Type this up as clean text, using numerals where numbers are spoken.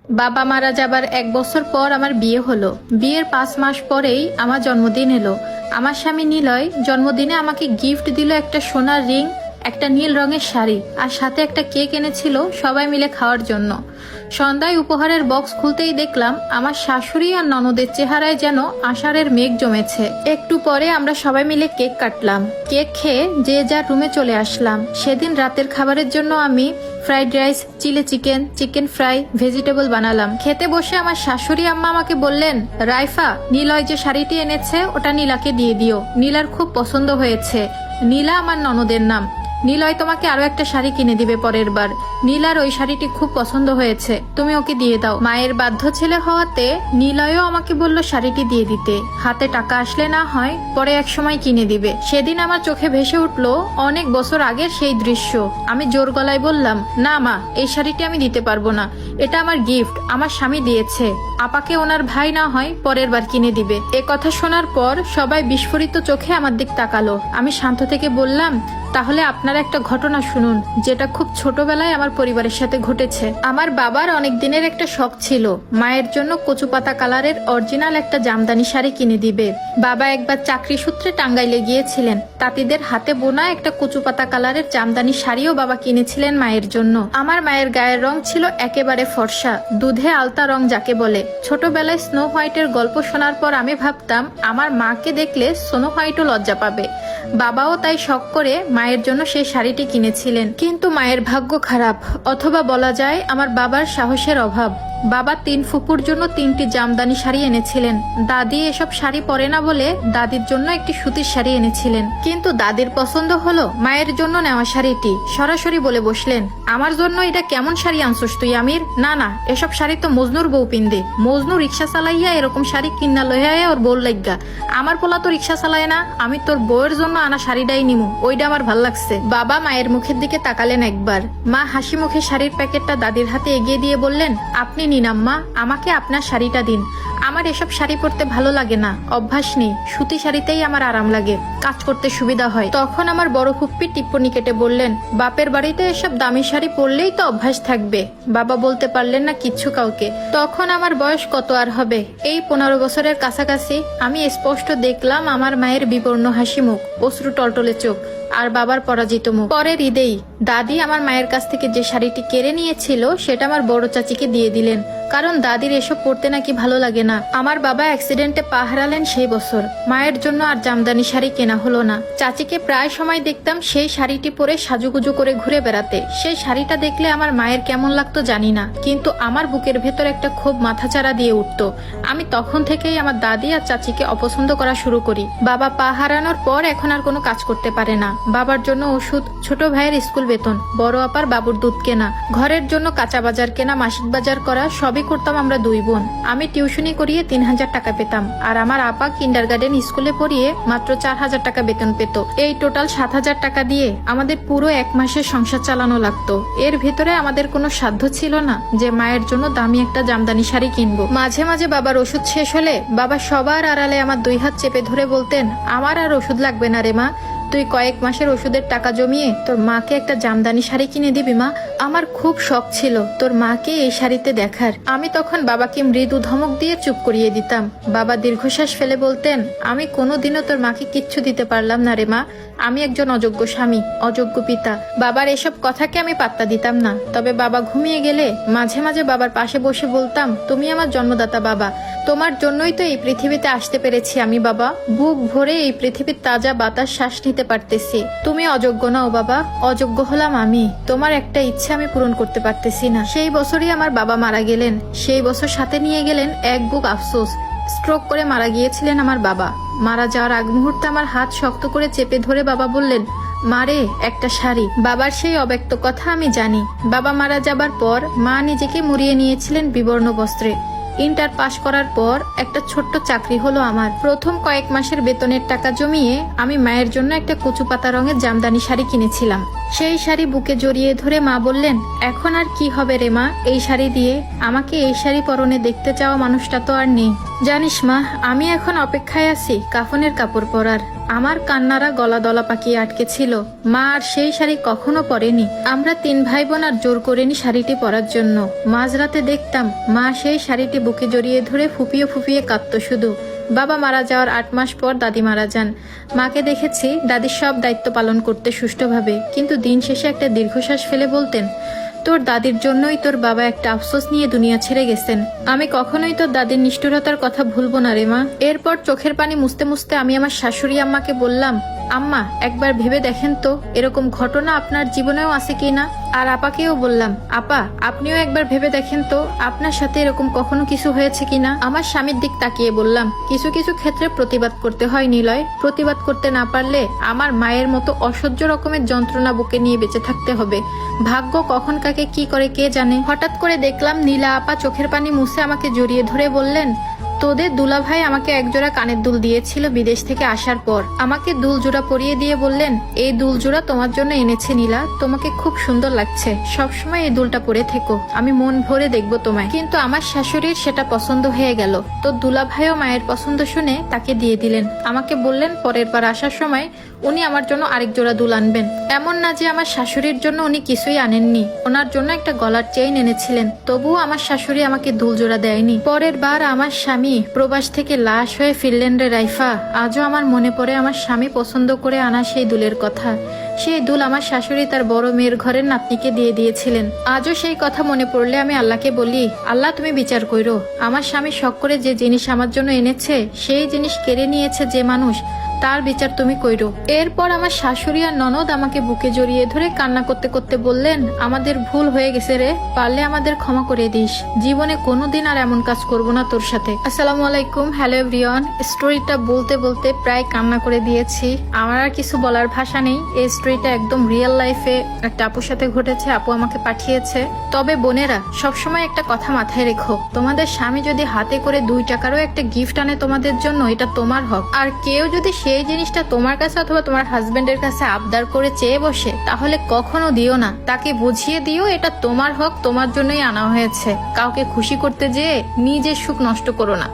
বাবা মারা যাবার 1 বছর পর আমার বিয়ে হলো। বিয়ের 5 মাস পরেই আমার জন্মদিন এলো। আমার স্বামী নিলয় জন্মদিনে আমাকে গিফট দিল একটা সোনার রিং, একটা নীল রঙের শাড়ি, আর সাথে একটা কেক এনেছিল সবাই মিলে খাওয়ার জন্য। সন্ধ্যায় উপহারের বক্স খুলতেই দেখলাম আমার শাশুড়ি আর ননদের চেহারায় যেন আষাঢ়ের মেঘ জমেছে। একটু পরে আমরা সবাই মিলে কেক কাটলাম। কেক খেয়ে যে যার রুমে চলে আসলাম। সেদিন রাতের খাবারের জন্য আমি fried rice, chilli chicken, chicken fry, vegetable বানালাম। খেতে বসে আমার শাশুড়ি আম্মা আমাকে বললেন, রাইফা, নীলয় যে শাড়িটি এনেছে ওটা নীলাকে দিয়ে দিও, নীলার খুব পছন্দ হয়েছে। নীলা আমার ননদের নাম। নীলয় তোমাকে আরো একটা শাড়ি কিনে দিবে পরের বার। নীলার ওই শাড়িটি খুব পছন্দ হয়েছে, তুমি ওকে দিয়ে দাও। মায়ের বাধ্য ছেলে হওয়াতে নীলয়ও আমাকে বলল শাড়িটি দিয়ে দিতে, হাতে টাকা আসলে না হয় পরে এক সময় কিনে দিবে। সেদিন আমার চোখে ভেসে উঠলো অনেক বছর আগের সেই দৃশ্য। আমি জোর গলায় বললাম, না মা, এই শাড়িটি আমি দিতে পারবো না, এটা আমার গিফট, আমার স্বামী দিয়েছে, আপাকে ওনার ভাই না হয় পরের বার কিনে দিবে। এ কথা শোনার পর সবাই বিস্ফোরিত চোখে আমার দিক তাকালো। আমি শান্ত থেকে বললাম, তাহলে আপনারা একটা ঘটনা শুনুন, যেটা খুব ছোটবেলায় আমার পরিবারের সাথে ঘটেছে। আমার বাবার অনেক দিনের একটা শখ ছিল মায়ের জন্য কচু পাতা কালারের অরিজিনাল একটা জামদানি শাড়ি কিনে দিবে। বাবা একবার চাকরি সূত্রে টাঙ্গাইলে গিয়েছিলেন, তাঁতিদের হাতে বোনা একটা কচু পাতা কালারের জামদানি শাড়িও বাবা কিনেছিলেন মায়ের জন্য। আমার মায়ের গায়ের রং ছিল একেবারে ফর্সা, দুধে আলতা রং যাকে বলে। ছোটবেলায় স্নো হোয়াইটের গল্প শোনার পর আমি ভাবতাম আমার মাকে দেখলে স্নো হোয়াইটও লজ্জা পাবে। বাবাও তাই শখ করে মায়ের জন্য সেই শাড়িটি কিনেছিলেন। কিন্তু মায়ের ভাগ্য খারাপ, অথবা বলা যায় আমার বাবার সাহসের অভাব। বাবা 3 ফুপুর জন্য 3টি জামদানি শাড়ি এনেছিলেন। দাদি এসব শাড়ি পরে না বলে দাদির জন্য একটি সুতির শাড়ি এনেছিলেন। কিন্তু দাদির পছন্দ হলো মায়ের জন্য নেওয়া শাড়িটি। সরাসরি বলে বসলেন, আমার জন্য এটা কেমন শাড়ি আনছস তুই আমির? না না, এসব শাড়ি তো মজনুর বউ পিন্দে। মজনু রিক্সা চালাইয়া এরকম শাড়ি কিনা লইয়া ওর বউর লাগ্গা। আমার পোলা তো রিক্সা চালায় না, আমি তোর বউয়ের জন্য আনা শাড়িটাই নিমু, ওইটা আমার ভাল লাগছে। বাবা মায়ের মুখের দিকে তাকালেন একবার। মা হাসি মুখে শাড়ির প্যাকেটটা দাদির হাতে এগিয়ে দিয়ে বললেন, আপনি নিন আম্মা, আমাকে আপনার শাড়িটা দিন। আমার এসব শাড়ি পরতে ভালো লাগে না, অভ্যাস নেই, সুতি শাড়িতেই আমার আরাম লাগে, কাজ করতে সুবিধা হয়। তখন আমার বড় ফুপ্পি টিপ্পনি কেটে বললেন, বাপের বাড়িতে এসব দামি শাড়ি পরলেই তো অভ্যাস থাকবে। বাবা বলতে পারলেন না কিচ্ছু কাউকে। তখন আমার বয়স কত আর হবে, এই 15 বছরের কাছাকাছি। আমি স্পষ্ট দেখলাম আমার মায়ের বিবর্ণ হাসি মুখ, অশ্রু টলটলে চোখ, আর বাবার পরাজিত মুখ। পরের ঈদেই দাদি আমার মায়ের কাছ থেকে যে শাড়িটি কেড়ে নিয়েছিল সেটা আমার বড় চাচিকে দিয়ে দিলেন, কারণ দাদির এসব পরতে নাকি ভালো লাগে না। আমার বাবা অ্যাক্সিডেন্টে পা হারালেন সেই বছর। মায়ের জন্য আর জামদানি শাড়ি কেনা হলো না। চাচিকে প্রায় সময় দেখতাম সেই শাড়িটি পরে সাজুগুজু করে ঘুরে বেড়াতে। সেই শাড়িটা দেখলে আমার মায়ের কেমন লাগতো জানি না, কিন্তু আমার বুকের ভেতর একটা ক্ষোভ মাথাচাড়া দিয়ে উঠত। আমি তখন থেকেই আমার দাদি আর চাচিকে অপছন্দ করা শুরু করি। বাবা পা হারানোর পর এখন আর কোনো কাজ করতে পারে না। বাবার জন্য ওষুধ, ছোট ভাইয়ের স্কুল বেতন, বড় আপার বাবুর দুধ কেনা, ঘরের জন্য কাঁচা বাজার কেনা, মাসিক বাজার করা, সবই করতাম আমরা 2 বোন। আমি টিউশনি করিয়ে 3000 টাকা পেতাম, আর আমার আপা কিন্ডারগার্টেন স্কুলে পড়িয়ে মাত্র 4000 টাকা বেতন পেত। এই টোটাল 7000 টাকা দিয়ে আমাদের পুরো 1 মাসের সংসার চালানো লাগতো। এর ভিতরে আমাদের কোনো সাধ্য ছিল না যে মায়ের জন্য দামি একটা জামদানি শাড়ি কিনবো। মাঝে মাঝে বাবার ওষুধ শেষ হলে বাবা সবার আড়ালে আমার 2 হাত চেপে ধরে বলতেন, আমার আর ওষুধ লাগবে না রে মা, তুই কয়েক মাসের ওষুধের টাকা জমিয়ে তোর মাকে একটা জামদানি শাড়ি কিনে দিবি মা। আমার খুব শখ ছিল তোর মাকে এই শাড়িতে দেখার। আমি তখন বাবাকে মৃদু ধমক দিয়ে চুপ করিয়ে দিতাম। বাবা দীর্ঘশ্বাস ফেলে বলতেন, আমি কোনোদিনও তোর মাকে কিচ্ছু দিতে পারলাম না রে মা, আমি একজন অযোগ্য স্বামী, অযোগ্য পিতা। বাবার এসব কথাকে আমি পাত্তা দিতাম না। তবে বাবা ঘুমিয়ে গেলে মাঝে মাঝে বাবার পাশে বসে বলতাম, তুমি আমার জন্মদাতা বাবা, তোমার জন্যই তো এই পৃথিবীতে আসতে পেরেছি আমি বাবা, বুক ভরে এই পৃথিবীর তাজা বাতাস শ্বাস নিতে পারতেছি। তুমি অযোগ্য নাও বাবা, অযোগ্য হলাম আমি, তোমার একটা ইচ্ছে আমি পূরণ করতে পারতেছি না। সেই বছরই আমার বাবা মারা গেলেন। সেই বছর সাথে নিয়ে গেলেন এক বুক আফসোস। স্ট্রোক করে মারা গিয়েছিলেন আমার বাবা। মারা যাওয়ার আগ মুহূর্তে আমার হাত শক্ত করে চেপে ধরে বাবা বললেন, মারে একটা শাড়ি। বাবার সেই অব্যক্ত কথা আমি জানি। বাবা মারা যাবার পর মা নিজেকে মুড়িয়ে নিয়েছিলেন বিবর্ণ বস্ত্রে। ইন্টার পাশ করার পর একটা ছোট্ট চাকরি হলো আমার। প্রথম কয়েক মাসের বেতনের টাকা জমিয়ে আমি মায়ের জন্য একটা কচু পাতা রঙের জামদানি শাড়ি কিনেছিলাম। সেই শাড়ি বুকে জড়িয়ে ধরে মা বললেন, এখন আর কি হবে রে মা এই শাড়ি দিয়ে? আমাকে এই শাড়ি পরনে দেখতে চাওয়া মানুষটা তো আর নেই। জানিস মা, আমি এখন অপেক্ষায় আছি কাফনের কাপড় পরার। আমার কান্নারা গলা দলা পাকিয়ে আটকে ছিল। মা আর সেই শাড়ি কখনো পরেনি। আমরা 3 ভাই বোন আর জোর করিনি শাড়িটি পরার জন্য। মাঝরাতে দেখতাম মা সেই শাড়িটি বুকে জড়িয়ে ধরে ফুপিয়ে ফুপিয়ে কাঁদত শুধু। বাবা মারা যাওয়ার 8 মাস পর দাদি মারা যান। মাকে দেখেছি দাদির সব দায়িত্ব পালন করতে সুষ্ঠুভাবে, কিন্তু দিন শেষে একটা দীর্ঘশ্বাস ফেলে বলতেন, তোর দাদির জন্যই তোর বাবা একটা আফসোস নিয়ে দুনিয়া ছেড়ে গেছেন। আমি কখনোই তোর দাদির নিষ্ঠুরতার কথা ভুলবো না রে মা। এরপর চোখের পানি মুছতে মুছতে আমি আমার শাশুড়ি আম্মাকে বললাম, আম্মা একবার ভেবে দেখেন তো এরকম ঘটনা আপনার জীবনেও আছে কিনা। আর আপাকেও বললাম, আপা আপনিও একবার ভেবে দেখেন তো আপনার সাথে এরকম কখনো কিছু হয়েছে কিনা। আমার স্বামীর দিক তাকিয়ে বললাম, কিছু কিছু ক্ষেত্রে প্রতিবাদ করতে হয় নিলয়। প্রতিবাদ করতে না পারলে আমার মায়ের মতো অসহ্য রকমের যন্ত্রণা বুকে নিয়ে বেঁচে থাকতে হবে। ভাগ্য কখন কাকে কি করে কে জানে। হঠাৎ করে দেখলাম নীলা আপা চোখের পানি মুছে আমাকে জড়িয়ে ধরে বললেন, তোদের দুলাভাই আমাকে একজোড়া কানের দুল দিয়েছিল বিদেশ থেকে আসার পর। আমাকে দুল জোড়া পরিয়ে দিয়ে বললেন, এই দুল জোড়া তোমার জন্য এনেছে নীলা, তোমাকে খুব সুন্দর লাগছে, সবসময় এই দুলটা পরে থেকো, আমি মন ভরে দেখবো তোমায়। কিন্তু আমার শাশুড়ির সেটা পছন্দ হয়ে গেল। তো দুলাভাইও মায়ের পছন্দ শুনে তাকে দিয়ে দিলেন। আমাকে বললেন পরের বার আসার সময় উনি আমার জন্য আরেক জোড়া দুল আনবেন। এমন না যে আমার শাশুড়ির জন্য উনি কিছুই আনেননি, ওনার জন্য একটা গলার চেইন এনেছিলেন। তবুও আমার শাশুড়ি আমাকে দুল জোড়া দেয়নি। পরের বার আমার স্বামী প্রবাস থেকে লাশ হয়ে ফিরলেন রে রাইফা। আজও আমার মনে পড়ে আমার স্বামী পছন্দ করে আনা সেই দুলের কথা। সেই দুল আমার শাশুড়ি তার বড় মেয়ের ঘরের নাতনিকে দিয়ে দিয়েছিলেন। আজও সেই কথা মনে পড়লে আমি আল্লাহকে বলি, আল্লাহ তুমি বিচার কইরো। আমার স্বামী শখ করে যে জিনিস আমার জন্য এনেছে, সেই জিনিস কেড়ে নিয়েছে যে মানুষ, তার বিচার তুমি কইরো। এরপর আমার শাশুড়ি আর ননদ আমাকে বুকে জড়িয়ে ধরে কান্না করতে করতে বললেন, আমাদের ভুল হয়ে গেছে রে, পারলে আমাদের ক্ষমা করে দিস। জীবনে কোনোদিন আর এমন কাজ করব না তোর সাথে। আসসালামু আলাইকুম, হ্যালো এভরিওয়ান। স্টোরিটা বলতে বলতে প্রায় কান্না করে দিয়েছি। আমার আর কিছু বলার ভাষা নেই। এই স্টোরিটা একদম রিয়েল লাইফে একটা আপুর সাথে ঘটেছে, আপু আমাকে পাঠিয়েছে। তবে বোনেরা সবসময় একটা কথা মাথায় রেখো, তোমাদের স্বামী যদি হাতে করে 2 টাকারও একটা গিফট আনে তোমাদের জন্য, এটা তোমার হক। আর কেউ যদি সেই জিনিসটা তোমার কাছে অথবা তোমার হাজবেন্ডের কাছে আবদার করে চেয়ে বসে, তাহলে কখনো দিও না। তাকে বুঝিয়ে দিও এটা তোমার হক, তোমার জন্যই আনা হয়েছে। কাউকে খুশি করতে যেয়ে নিজের সুখ নষ্ট করো না।